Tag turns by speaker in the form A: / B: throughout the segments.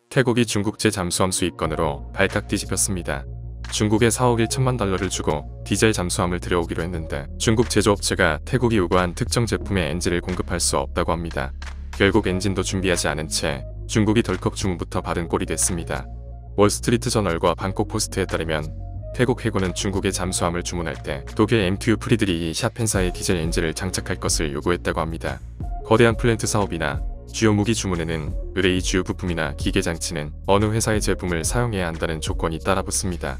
A: 태국이 중국제 잠수함 수입건으로 발칵 뒤집혔습니다. 중국에 4억 1천만 달러를 주고 디젤 잠수함을 들여오기로 했는데 중국 제조업체가 태국이 요구한 특정 제품의 엔진을 공급할 수 없다고 합니다. 결국 엔진도 준비하지 않은 채 중국이 덜컥 주문부터 받은 꼴이 됐습니다. 월스트리트 저널과 방콕 포스트에 따르면 태국 해군은 중국의 잠수함을 주문할 때 독일 MTU 프리드리히 샤펜사의 디젤 엔진을 장착할 것을 요구했다고 합니다. 거대한 플랜트 사업이나 주요 무기 주문에는 의뢰의 주요 부품이나 기계 장치는 어느 회사의 제품을 사용해야 한다는 조건이 따라붙습니다.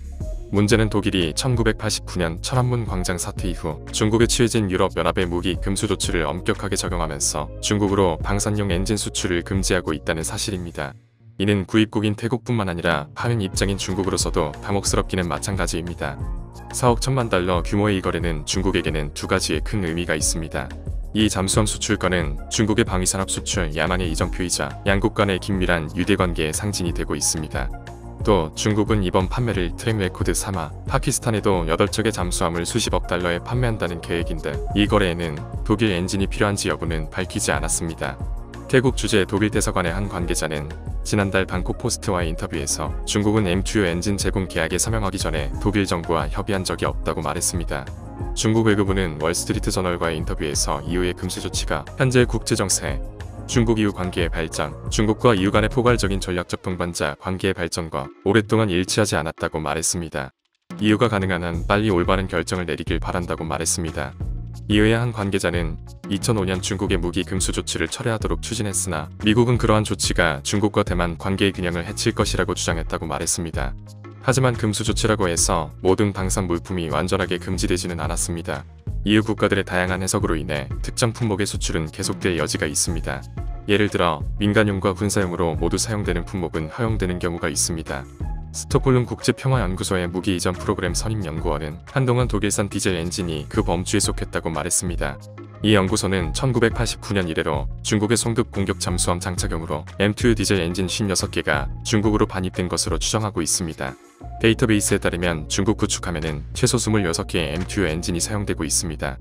A: 문제는 독일이 1989년 천안문 광장 사태 이후 중국에 취해진 유럽연합의 무기 금수 조치를 엄격하게 적용하면서 중국으로 방산용 엔진 수출을 금지하고 있다는 사실입니다. 이는 구입국인 태국뿐만 아니라 파는 입장인 중국으로서도 당혹스럽기는 마찬가지입니다. 4억 1천만 달러 규모의 이 거래는 중국에게는 두 가지의 큰 의미가 있습니다. 이 잠수함 수출건은 중국의 방위산업 수출 야망의 이정표이자 양국 간의 긴밀한 유대관계의 상징이 되고 있습니다. 또 중국은 이번 판매를 트랙 레코드 삼아 파키스탄에도 8척의 잠수함을 수십억 달러에 판매한다는 계획인데 이 거래에는 독일 엔진이 필요한지 여부는 밝히지 않았습니다. 태국 주재 독일 대사관의 한 관계자는 지난달 방콕 포스트와의 인터뷰에서 중국은 MTU 엔진 제공 계약에 서명하기 전에 독일 정부와 협의한 적이 없다고 말했습니다. 중국 외교부는 월스트리트 저널과의 인터뷰에서 이후의 금수 조치가 현재 국제정세, 중국 이후 관계의 발전, 중국과 EU 간의 포괄적인 전략적 동반자 관계의 발전과 오랫동안 일치하지 않았다고 말했습니다. EU가 가능한 한 빨리 올바른 결정을 내리길 바란다고 말했습니다. 이외의 한 관계자는 2005년 중국의 무기 금수 조치를 철회하도록 추진했으나 미국은 그러한 조치가 중국과 대만 관계의 균형을 해칠 것이라고 주장했다고 말했습니다. 하지만 금수 조치라고 해서 모든 방산 물품이 완전하게 금지되지는 않았습니다. EU 국가들의 다양한 해석으로 인해 특정 품목의 수출은 계속될 여지가 있습니다. 예를 들어 민간용과 군사용으로 모두 사용되는 품목은 허용되는 경우가 있습니다. 스톡홀름 국제평화연구소의 무기 이전 프로그램 선임연구원은 한동안 독일산 디젤 엔진이 그 범주에 속했다고 말했습니다. 이 연구소는 1989년 이래로 중국의 송급 공격 잠수함 장착용으로 MTU 디젤 엔진 56개가 중국으로 반입된 것으로 추정하고 있습니다. 데이터베이스에 따르면 중국 구축함에는 최소 26개의 MTU 엔진이 사용되고 있습니다.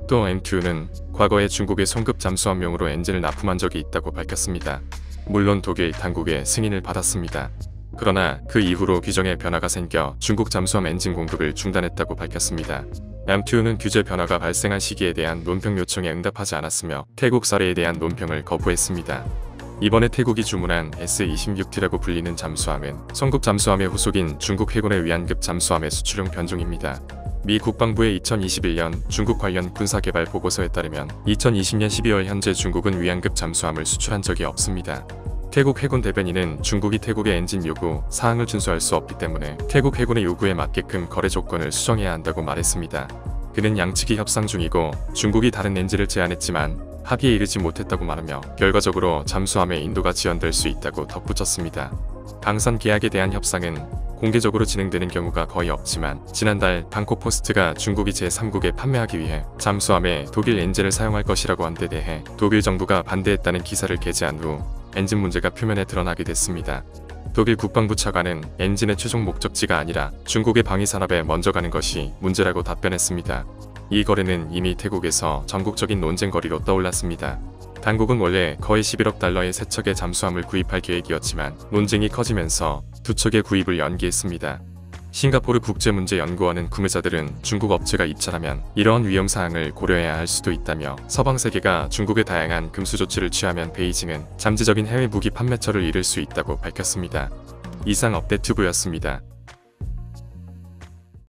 A: 또 MTU는 과거에 중국의 송급 잠수함용으로 엔진을 납품한 적이 있다고 밝혔습니다. 물론 독일 당국의 승인을 받았습니다. 그러나 그 이후로 규정에 변화가 생겨 중국 잠수함 엔진 공급을 중단했다고 밝혔습니다. MTU는 규제 변화가 발생한 시기에 대한 논평 요청에 응답하지 않았으며 태국 사례에 대한 논평을 거부했습니다. 이번에 태국이 주문한 S-26T라고 불리는 잠수함은 송급 잠수함의 후속인 중국 해군의 위안급 잠수함의 수출용 변종입니다. 미 국방부의 2021년 중국 관련 군사개발 보고서에 따르면 2020년 12월 현재 중국은 위안급 잠수함을 수출한 적이 없습니다. 태국 해군 대변인은 중국이 태국의 엔진 요구 사항을 준수할 수 없기 때문에 태국 해군의 요구에 맞게끔 거래 조건을 수정해야 한다고 말했습니다. 그는 양측이 협상 중이고 중국이 다른 엔진을 제안했지만 합의에 이르지 못했다고 말하며 결과적으로 잠수함의 인도가 지연될 수 있다고 덧붙였습니다. 방산 계약에 대한 협상은 공개적으로 진행되는 경우가 거의 없지만 지난달 방콕 포스트가 중국이 제3국에 판매하기 위해 잠수함에 독일 엔진을 사용할 것이라고 한 데 대해 독일 정부가 반대했다는 기사를 게재한 후 엔진 문제가 표면에 드러나게 됐습니다. 독일 국방부 차관은 엔진의 최종 목적지가 아니라 중국의 방위산업에 먼저 가는 것이 문제라고 답변했습니다. 이 거래는 이미 태국에서 전국적인 논쟁거리로 떠올랐습니다. 당국은 원래 거의 11억 달러의 3척의 잠수함을 구입할 계획이었지만 논쟁이 커지면서 2척의 구입을 연기했습니다. 싱가포르 국제문제연구원은 구매자들은 중국 업체가 입찰하면 이러한 위험사항을 고려해야 할 수도 있다며 서방세계가 중국의 다양한 금수 조치를 취하면 베이징은 잠재적인 해외 무기 판매처를 잃을 수 있다고 밝혔습니다. 이상 업데이트부였습니다.